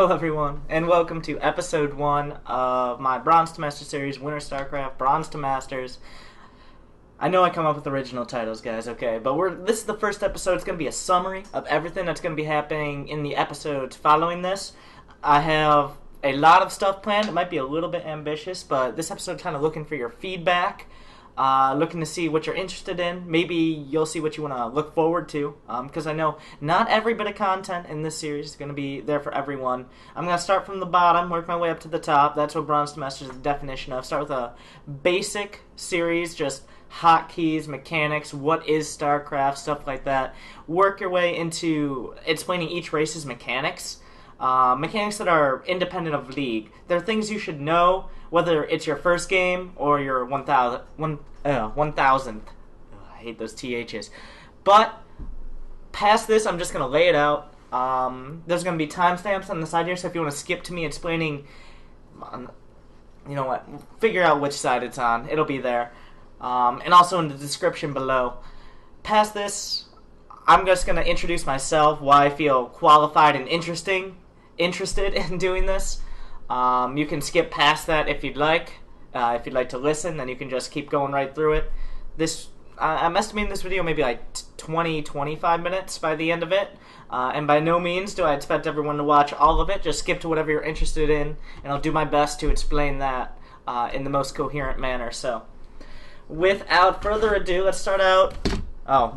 Hello everyone, and welcome to episode 1 of my Bronze to Master series, Winter StarCraft, Bronze to Masters. I know I come up with original titles, guys, okay, but this is the first episode. It's going to be a summary of everything that's going to be happening in the episodes following this. I have a lot of stuff planned. It might be a little bit ambitious, but this episode kind of looking for your feedback. Looking to see what you're interested in. Maybe you'll see what you want to look forward to, because I know not every bit of content in this series is going to be there for everyone. I'm going to start from the bottom, work my way up to the top. That's what Bronze to Master is the definition of. Start with a basic series, just hotkeys, mechanics, what is StarCraft, stuff like that. Work your way into explaining each race's mechanics. Mechanics that are independent of League. They're things you should know, whether it's your first game or your 1000th. I hate those THs. But past this, I'm just going to lay it out. There's going to be timestamps on the side here, so if you want to skip to me explaining, you know what, figure out which side it's on. It'll be there. And also in the description below. Past this, I'm just going to introduce myself, why I feel qualified and interested in doing this. You can skip past that if you'd like. If you'd like to listen, then you can just keep going right through it. I'm estimating this video maybe like 20-25 minutes by the end of it. And by no means do I expect everyone to watch all of it. Just skip to whatever you're interested in, and I'll do my best to explain that in the most coherent manner. So, without further ado, let's start out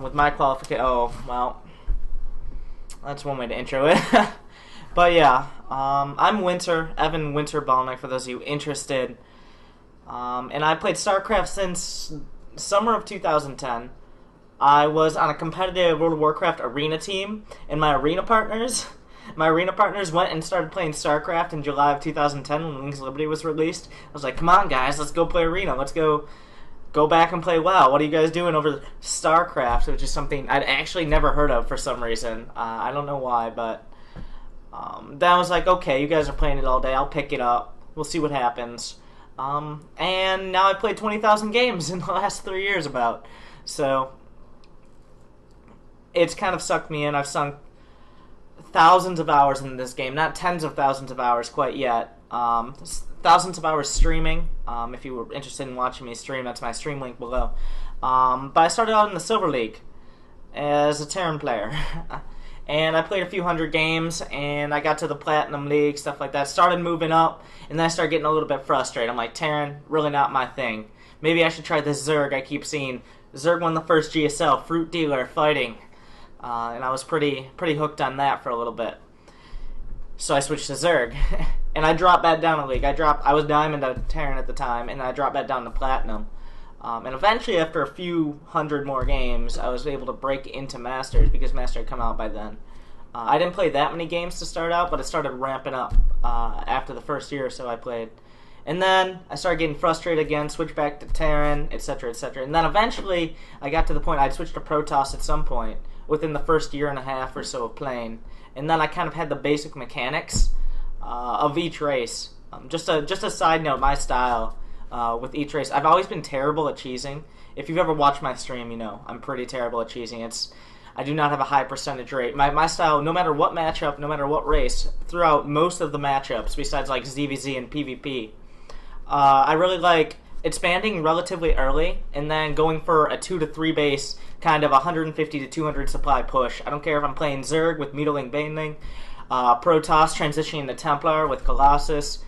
with my qualification. Oh, well, that's one way to intro it. But yeah, I'm Evan Winter Balnick, for those of you interested. And I played StarCraft since summer of 2010. I was on a competitive World of Warcraft arena team, and my arena partners went and started playing StarCraft in July of 2010 when Wings of Liberty was released. I was like, come on guys, let's go play arena, let's go back and play WoW. What are you guys doing over StarCraft? Which is something I'd actually never heard of for some reason. I don't know why, but then I was like, okay, you guys are playing it all day, I'll pick it up. We'll see what happens. And now I've played 20,000 games in the last 3 years about. So, it's kind of sucked me in. I've sunk thousands of hours in this game. Not tens of thousands of hours quite yet. Thousands of hours streaming. If you were interested in watching me stream, that's my stream link below. But I started out in the Silver League as a Terran player. And I played a few hundred games, and I got to the Platinum League, stuff like that. Started moving up, and then I started getting a little bit frustrated. I'm like, Terran, really not my thing. Maybe I should try this Zerg I keep seeing. Zerg won the first GSL, Fruit Dealer, fighting. And I was pretty hooked on that for a little bit. So I switched to Zerg. And I dropped back down a league. I was Diamond at Terran at the time, and I dropped back down to Platinum. And eventually, after a few hundred more games, I was able to break into Masters, because Master had come out by then. I didn't play that many games to start out, but it started ramping up after the first year or so I played. And then I started getting frustrated again, switched back to Terran, etc., etc. And then eventually, I got to the point I'd switched to Protoss at some point, within the first year and a half or so of playing. And then I kind of had the basic mechanics of each race. Just a side note, my style with each race. I've always been terrible at cheesing. If you've ever watched my stream, you know I'm pretty terrible at cheesing. I do not have a high percentage rate. My style, no matter what matchup, no matter what race, throughout most of the matchups, besides like ZVZ and PvP, I really like expanding relatively early and then going for a 2 to 3 base kind of 150 to 200 supply push. I don't care if I'm playing Zerg with Needling Baneling, Protoss transitioning to Templar with Colossus,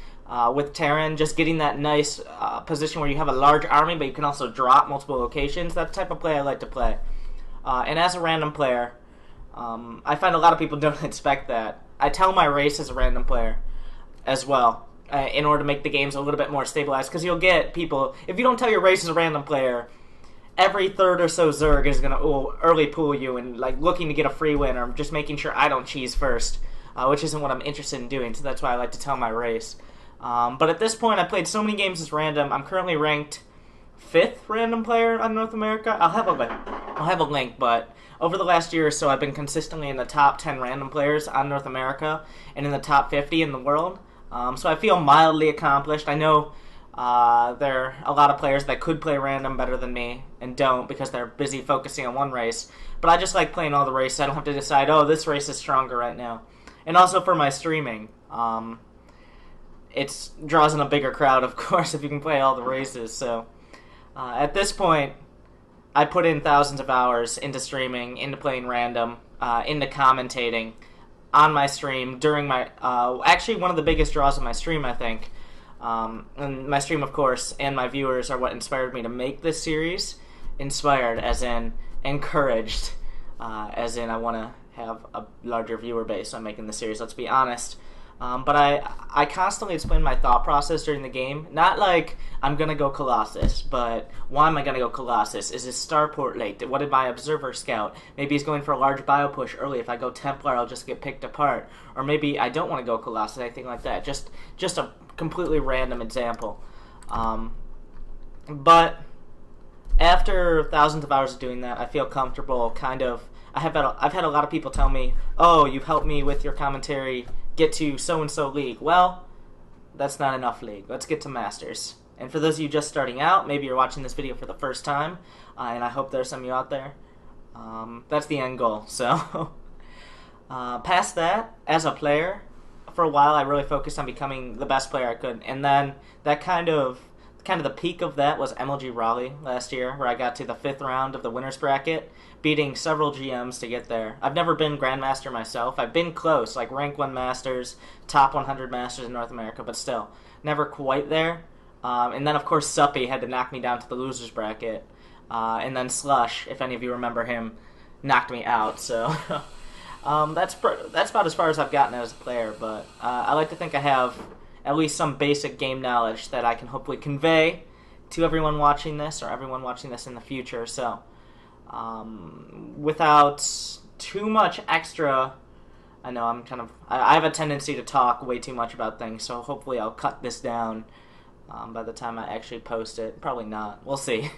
with Terran, just getting that nice position where you have a large army but you can also drop multiple locations. That's the type of play I like to play. And as a random player, I find a lot of people don't expect that. I tell my race as a random player as well, in order to make the games a little bit more stabilized, because you'll get people, if you don't tell your race as a random player, every third or so Zerg is going to early pool you and like looking to get a free win, or just making sure I don't cheese first, which isn't what I'm interested in doing, so that's why I like to tell my race. But at this point, I played so many games as random. I'm currently ranked 5th random player on North America. I'll have a link, but over the last year or so, I've been consistently in the top 10 random players on North America and in the top 50 in the world. So I feel mildly accomplished. I know there are a lot of players that could play random better than me and don't because they're busy focusing on one race. But I just like playing all the races. I don't have to decide, oh, this race is stronger right now. and also for my streaming. It draws in a bigger crowd, of course, if you can play all the races. So at this point, I put in thousands of hours into streaming, into playing random, into commentating on my stream during my... actually, one of the biggest draws of my stream, I think. And my stream, of course, and my viewers are what inspired me to make this series. Inspired, as in encouraged, as in I want to have a larger viewer base on making the series, let's be honest. But I constantly explain my thought process during the game. Not like, I'm going to go Colossus, but why am I going to go Colossus? Is his starport late? What did my observer scout? Maybe he's going for a large bio push early. If I go Templar, I'll just get picked apart. Or maybe I don't want to go Colossus, anything like that. Just a completely random example. But after thousands of hours of doing that, I feel comfortable kind of... I've had a lot of people tell me, oh, you've helped me with your commentary get to so-and-so league. Well, that's not enough league. Let's get to Masters. And for those of you just starting out, maybe you're watching this video for the first time, and I hope there's some of you out there. That's the end goal. So, past that, as a player, for a while I really focused on becoming the best player I could. And then that kind of the peak of that was MLG Raleigh last year, where I got to the 5th round of the winner's bracket, beating several GMs to get there. I've never been Grandmaster myself. I've been close, like rank 1 Masters, top 100 Masters in North America, but still, never quite there. And then, of course, Suppy had to knock me down to the loser's bracket. And then Slush, if any of you remember him, knocked me out. So that's about as far as I've gotten as a player, but I like to think I have at least some basic game knowledge that I can hopefully convey to everyone watching this, or everyone watching this in the future. So, without too much extra, I know I have a tendency to talk way too much about things, so hopefully I'll cut this down by the time I actually post it. Probably not. We'll see.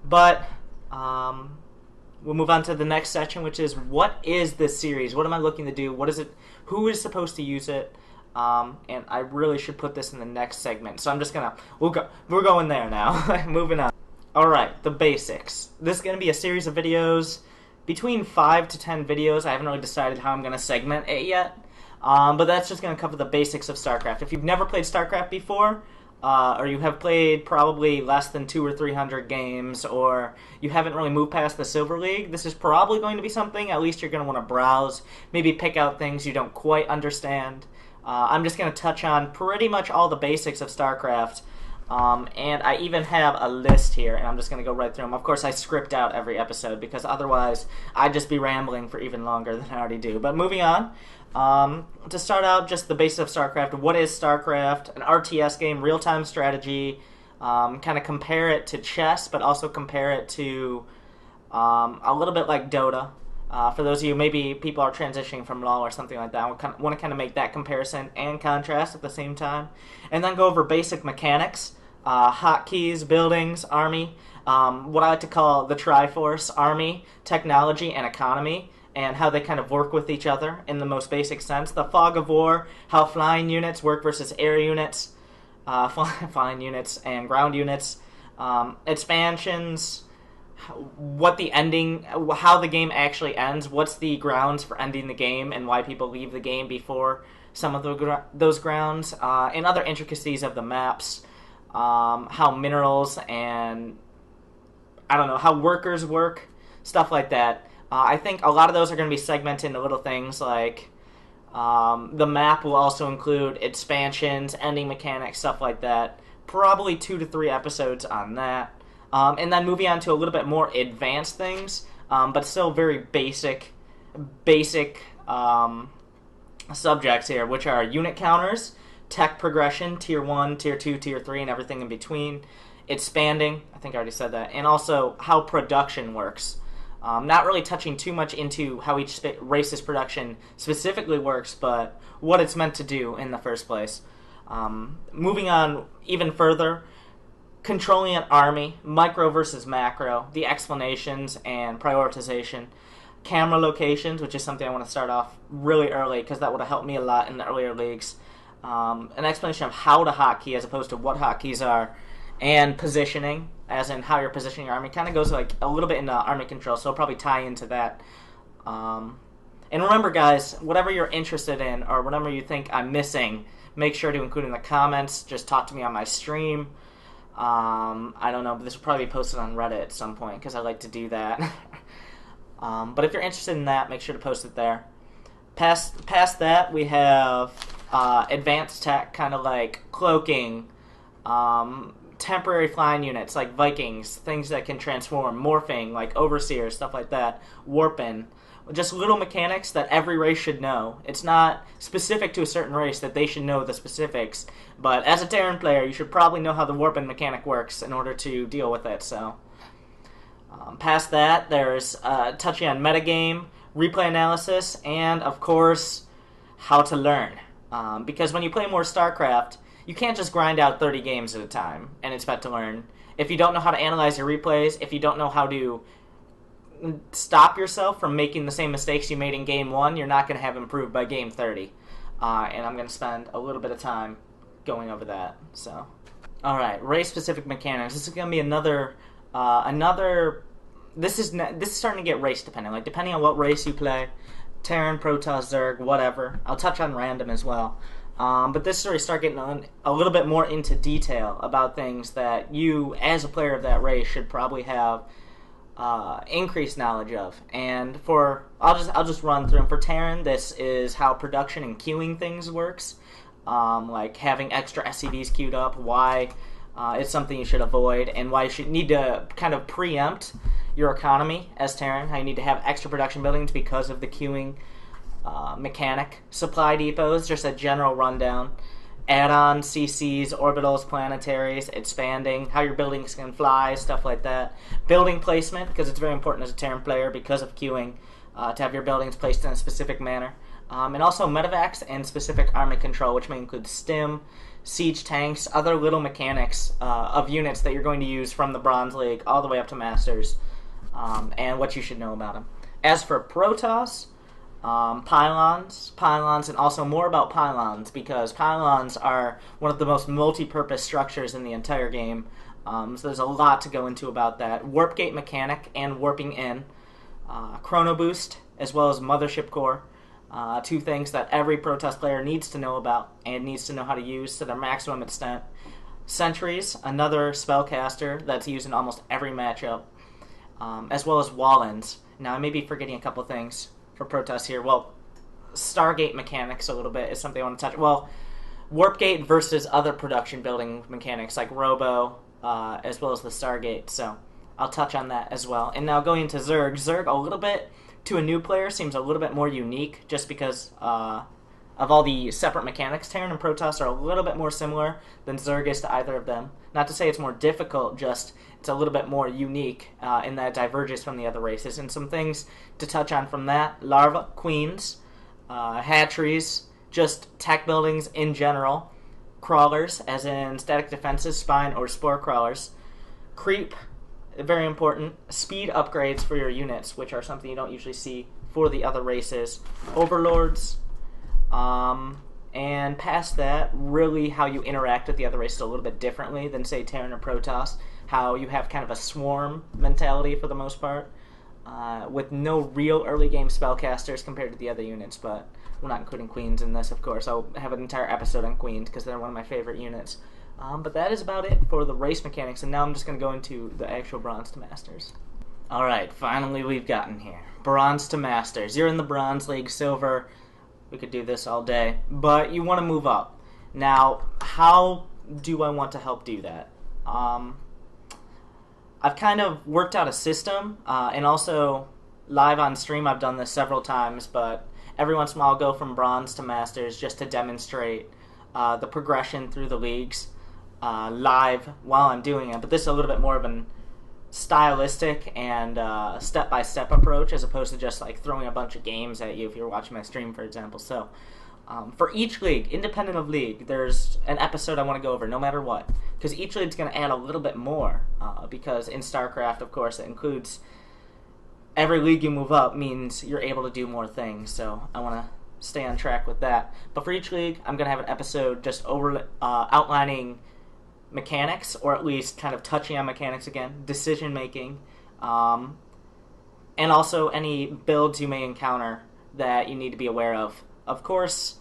But, we'll move on to the next section, which is, what is this series? What am I looking to do? What is it? Who is supposed to use it? And I really should put this in the next segment. So I'm just gonna, we're going there now. Moving on. Alright, the basics. This is gonna be a series of videos, between 5 to 10 videos. I haven't really decided how I'm gonna segment it yet. But that's just gonna cover the basics of StarCraft. If you've never played StarCraft before, or you have played probably less than 200 or 300 games, or you haven't really moved past the Silver League, this is probably going to be something, at least you're going to want to browse, maybe pick out things you don't quite understand. I'm just going to touch on pretty much all the basics of StarCraft, and I even have a list here, and I'm just going to go right through them. Of course, I script out every episode, because otherwise I'd just be rambling for even longer than I already do. But moving on, to start out, just the basics of StarCraft. What is StarCraft? An RTS game, real-time strategy. Kind of compare it to chess, but also compare it to a little bit like Dota. For those of you, maybe people are transitioning from LoL or something like that, I want to kind of make that comparison and contrast at the same time. And then go over basic mechanics, hotkeys, buildings, army, what I like to call the Triforce, army, technology, and economy, and how they kind of work with each other in the most basic sense. The fog of war, how flying units work versus air units, flying units and ground units, expansions, what the ending, how the game actually ends, what's the grounds for ending the game, and why people leave the game before some of those grounds, and other intricacies of the maps, how minerals and, I don't know, how workers work, stuff like that. I think a lot of those are going to be segmented into little things like the map will also include expansions, ending mechanics, stuff like that. Probably 2 to 3 episodes on that. And then moving on to a little bit more advanced things, but still very basic subjects here, which are unit counters, tech progression, tier 1, tier 2, tier 3, and everything in between. Expanding, I think I already said that, and also how production works. Not really touching too much into how each race's production specifically works, but what it's meant to do in the first place. Moving on even further, controlling an army, micro versus macro, the explanations and prioritization, camera locations, which is something I want to start off really early because that would have helped me a lot in the earlier leagues. An explanation of how to hotkey as opposed to what hotkeys are, and positioning, as in how you're positioning your army. Kind of goes like a little bit into army control, so it'll probably tie into that. And And remember, guys, whatever you're interested in or whatever you think I'm missing, make sure to include in the comments. Just talk to me on my stream. I don't know, but this will probably be posted on Reddit at some point because I like to do that. But if you're interested in that, make sure to post it there. Past that, we have advanced tech, kind of like cloaking, temporary flying units like Vikings, things that can transform, morphing like Overseers, stuff like that, warping. Just little mechanics that every race should know. It's not specific to a certain race that they should know the specifics, but as a Terran player, you should probably know how the warping mechanic works in order to deal with it. So, past that, there's touching on metagame, replay analysis, and of course, how to learn. Because when you play more StarCraft, you can't just grind out 30 games at a time and expect to learn. If you don't know how to analyze your replays, if you don't know how to stop yourself from making the same mistakes you made in game 1, you're not going to have improved by game 30. And I'm going to spend a little bit of time going over that. So, all right, race-specific mechanics. This is going to be another. This is starting to get race dependent. Like depending on what race you play, Terran, Protoss, Zerg, whatever. I'll touch on random as well. But this is where you start getting a little bit more into detail about things that you, as a player of that race, should probably have increased knowledge of. And I'll just run through them. For Terran, this is how production and queuing things works. Like having extra SCVs queued up, why it's something you should avoid, and why you should need to kind of preempt your economy as Terran, how you need to have extra production buildings because of the queuing mechanic. Supply depots, just a general rundown. Add-ons, CCs, orbitals, planetaries, expanding, how your buildings can fly, stuff like that. Building placement, because it's very important as a Terran player because of queuing, to have your buildings placed in a specific manner. And also medevacs and specific army control, which may include stim, siege tanks, other little mechanics of units that you're going to use from the Bronze League all the way up to Masters, and what you should know about them. As for Protoss, pylons, and also more about pylons, because pylons are one of the most multi-purpose structures in the entire game. So there's a lot to go into about that. Warp gate mechanic and warping in. Chrono boost, as well as mothership core. Two things that every Protoss player needs to know about and needs to know how to use to their maximum extent. Sentries, another spellcaster that's used in almost every matchup. As well as Wallens. Now, I may be forgetting a couple things for Protoss here. Well, Stargate mechanics a little bit is something I want to touch. Well, Warp Gate versus other production building mechanics like Robo, as well as the Stargate. So I'll touch on that as well. And now going into Zerg. Zerg, a little bit, to a new player, seems a little bit more unique just because of all the separate mechanics. Terran and Protoss are a little bit more similar than Zerg is to either of them. Not to say it's more difficult, just it's a little bit more unique in that it diverges from the other races. And some things to touch on from that: larva, queens, hatcheries, just tech buildings in general, crawlers, as in static defenses, spine, or spore crawlers, creep, very important, speed upgrades for your units, which are something you don't usually see for the other races, overlords, and past that, really how you interact with the other races a little bit differently than, say, Terran or Protoss. How you have kind of a swarm mentality for the most part, with no real early game spellcasters compared to the other units, but we're not including Queens in this, of course. I'll have an entire episode on Queens because they're one of my favorite units. But that is about it for the race mechanics, and now I'm just going to go into the actual Bronze to Masters. Alright, finally we've gotten here. Bronze to Masters. You're in the Bronze League, Silver. We could do this all day, but you want to move up. Now, how do I want to help do that? I've kind of worked out a system, and also live on stream I've done this several times, but every once in a while I'll go from Bronze to Masters just to demonstrate the progression through the leagues live while I'm doing it. But this is a little bit more of an stylistic and step-by-step approach as opposed to just like throwing a bunch of games at you if you're watching my stream, for example. So for each league, independent of league, there's an episode I want to go over no matter what, because each league's going to add a little bit more, because in StarCraft, of course, it includes every league you move up means you're able to do more things, so I want to stay on track with that. But for each league, I'm going to have an episode just over outlining mechanics, or at least kind of touching on mechanics again, decision making, and also any builds you may encounter that you need to be aware of. Of course,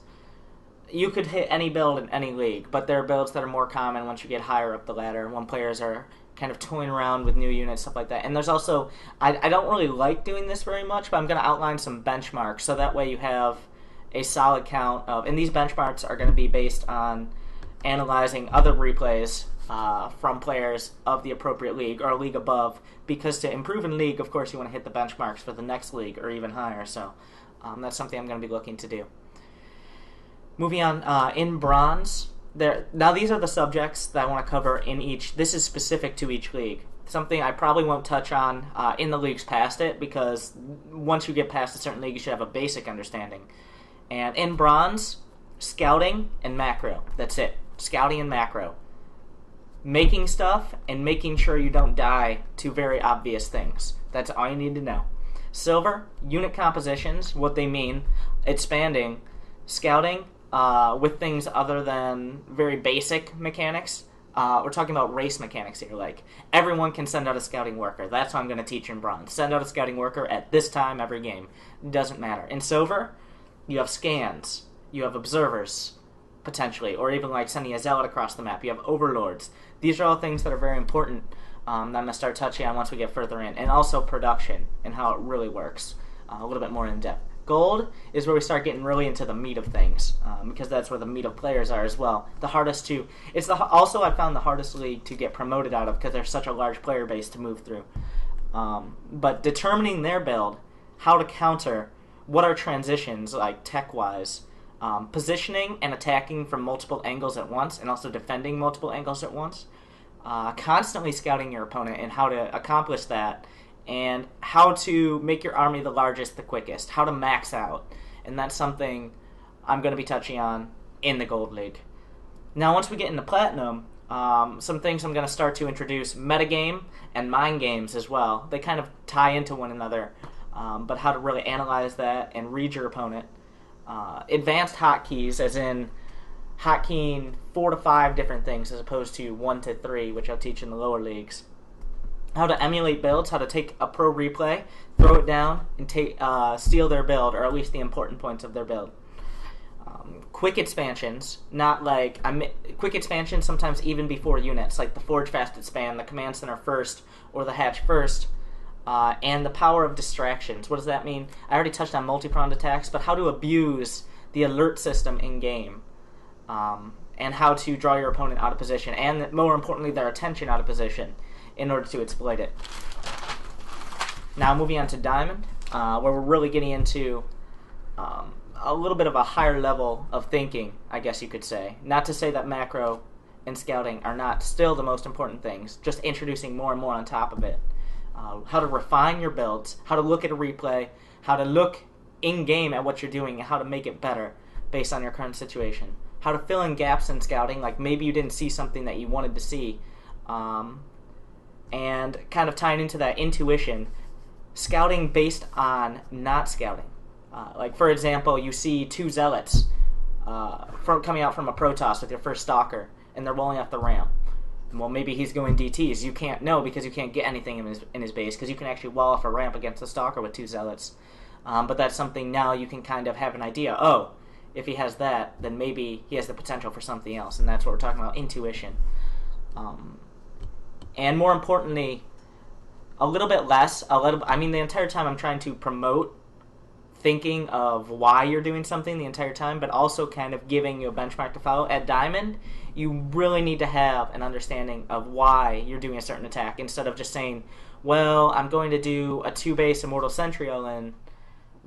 you could hit any build in any league, but there are builds that are more common once you get higher up the ladder, when players are kind of toying around with new units, stuff like that. And there's also, I don't really like doing this very much, but I'm going to outline some benchmarks, so that way you have a solid count of, and these benchmarks are going to be based on analyzing other replays from players of the appropriate league or a league above, because to improve in league, of course, you want to hit the benchmarks for the next league or even higher, so that's something I'm going to be looking to do. Moving on, in bronze, now these are the subjects that I want to cover in each. This is specific to each league. Something I probably won't touch on in the leagues past it, because once you get past a certain league, you should have a basic understanding. And in bronze, scouting and macro. That's it. Scouting and macro. Making stuff and making sure you don't die to very obvious things. That's all you need to know. Silver, unit compositions, what they mean, expanding, scouting, with things other than very basic mechanics. We're talking about race mechanics here. Like, everyone can send out a scouting worker. That's what I'm going to teach in bronze. Send out a scouting worker at this time every game. Doesn't matter. In silver, you have scans. You have observers, potentially. Or even like sending a zealot across the map. You have overlords. These are all things that are very important that I'm going to start touching on once we get further in. And also production and how it really works. A little bit more in depth. Gold is where we start getting really into the meat of things, because that's where the meat of players are as well. The hardest to, also I found the hardest league to get promoted out of, because there's such a large player base to move through. But determining their build, how to counter, what are transitions like tech-wise, positioning and attacking from multiple angles at once, and also defending multiple angles at once, constantly scouting your opponent and how to accomplish that, and how to make your army the largest the quickest, how to max out. And that's something I'm going to be touching on in the Gold League. Now, once we get into Platinum, some things I'm going to start to introduce: metagame and mind games as well. They kind of tie into one another, but how to really analyze that and read your opponent. Advanced hotkeys, as in hotkeying 4 to 5 different things as opposed to 1 to 3, which I'll teach in the lower leagues. How to emulate builds, how to take a pro replay, throw it down, and steal their build, or at least the important points of their build. Quick expansions, quick expansions sometimes even before units, like the Forge Fast expand, the Command Center first, or the Hatch first, and the power of distractions. What does that mean? I already touched on multi-pronged attacks, but how to abuse the alert system in-game, and how to draw your opponent out of position, and more importantly, their attention out of position, in order to exploit it. Now moving on to Diamond, where we're really getting into a little bit of a higher level of thinking, I guess you could say. Not to say that macro and scouting are not still the most important things, just introducing more and more on top of it. How to refine your builds, how to look at a replay, how to look in-game at what you're doing, and how to make it better based on your current situation. How to fill in gaps in scouting, like maybe you didn't see something that you wanted to see, and kind of tying into that intuition, scouting based on not scouting. Like, for example, you see 2 zealots coming out from a Protoss with your first stalker, and they're rolling off the ramp. Well, maybe he's going DTs. You can't know, because you can't get anything in his base, because you can actually wall off a ramp against the stalker with 2 zealots. But that's something now you can kind of have an idea. Oh, if he has that, then maybe he has the potential for something else, and that's what we're talking about, intuition. And more importantly, the entire time I'm trying to promote thinking of why you're doing something the entire time, but also kind of giving you a benchmark to follow. At Diamond, you really need to have an understanding of why you're doing a certain attack, instead of just saying, well, I'm going to do a 2-base Immortal Sentry all-in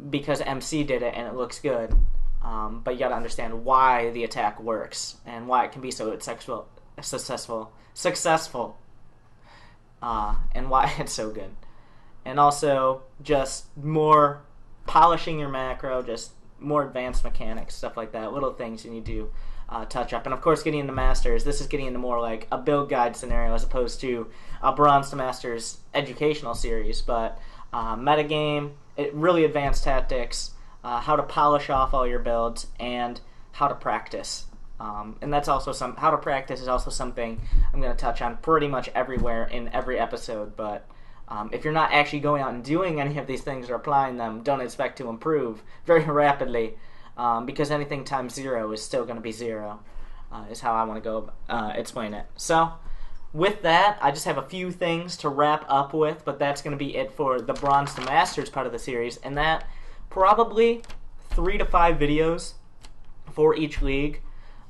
because MC did it and it looks good. But you got to understand why the attack works and why it can be so successful. And why it's so good. And also just more polishing your macro, just more advanced mechanics, stuff like that, little things you need to touch up. And of course, getting into Masters, this is getting into more like a build guide scenario as opposed to a Bronze to Masters educational series. But metagame, really advanced tactics, how to polish off all your builds, and how to practice. And that's also how to practice is also something I'm going to touch on pretty much everywhere in every episode, but If you're not actually going out and doing any of these things or applying them, don't expect to improve very rapidly, because anything times 0 is still going to be 0, is how I want to go explain it. So, with that, I just have a few things to wrap up with, but that's going to be it for the Bronze to Masters part of the series, and that probably 3 to 5 videos for each league,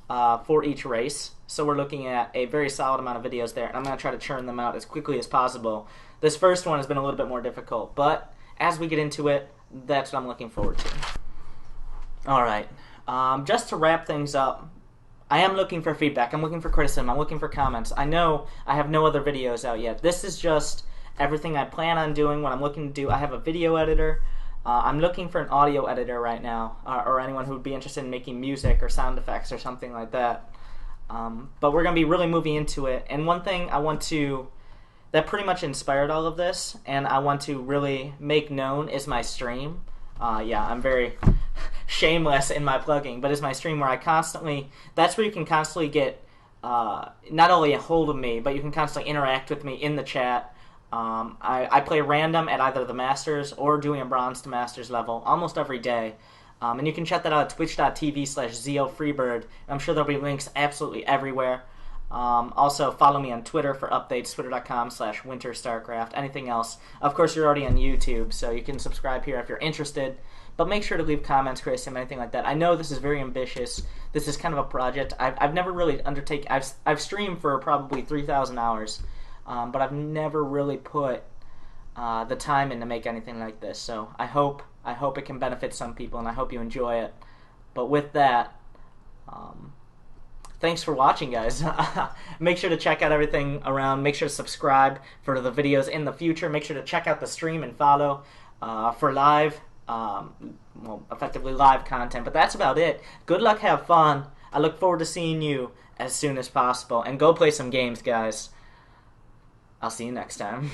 for each race. So we're looking at a very solid amount of videos there, and I'm going to try to churn them out as quickly as possible. This first one has been a little bit more difficult, but as we get into it, that's what I'm looking forward to. Alright, just to wrap things up, I am looking for feedback, I'm looking for criticism, I'm looking for comments. I know I have no other videos out yet. This is just everything I plan on doing, what I'm looking to do. I have a video editor. I'm looking for an audio editor right now, or anyone who would be interested in making music or sound effects or something like that. But we're going to be really moving into it. And one thing that pretty much inspired all of this, and I want to really make known, is my stream. Yeah, I'm very shameless in my plugging, but is my stream where that's where you can constantly get not only a hold of me, but you can constantly interact with me in the chat. I play random at either the Masters or doing a Bronze to Masters level almost every day. And you can check that out at twitch.tv/ZeoFreebird. I'm sure there'll be links absolutely everywhere. Also, follow me on Twitter for updates, twitter.com/winterstarcraft, anything else. Of course, you're already on YouTube, so you can subscribe here if you're interested. But make sure to leave comments, criticism, anything like that. I know this is very ambitious. This is kind of a project I've never really undertaken. I've streamed for probably 3,000 hours. But I've never really put the time in to make anything like this. So I hope it can benefit some people, and I hope you enjoy it. But with that, thanks for watching, guys. Make sure to check out everything around. Make sure to subscribe for the videos in the future. Make sure to check out the stream and follow for live, effectively live content. But that's about it. Good luck, have fun. I look forward to seeing you as soon as possible. And go play some games, guys. I'll see you next time.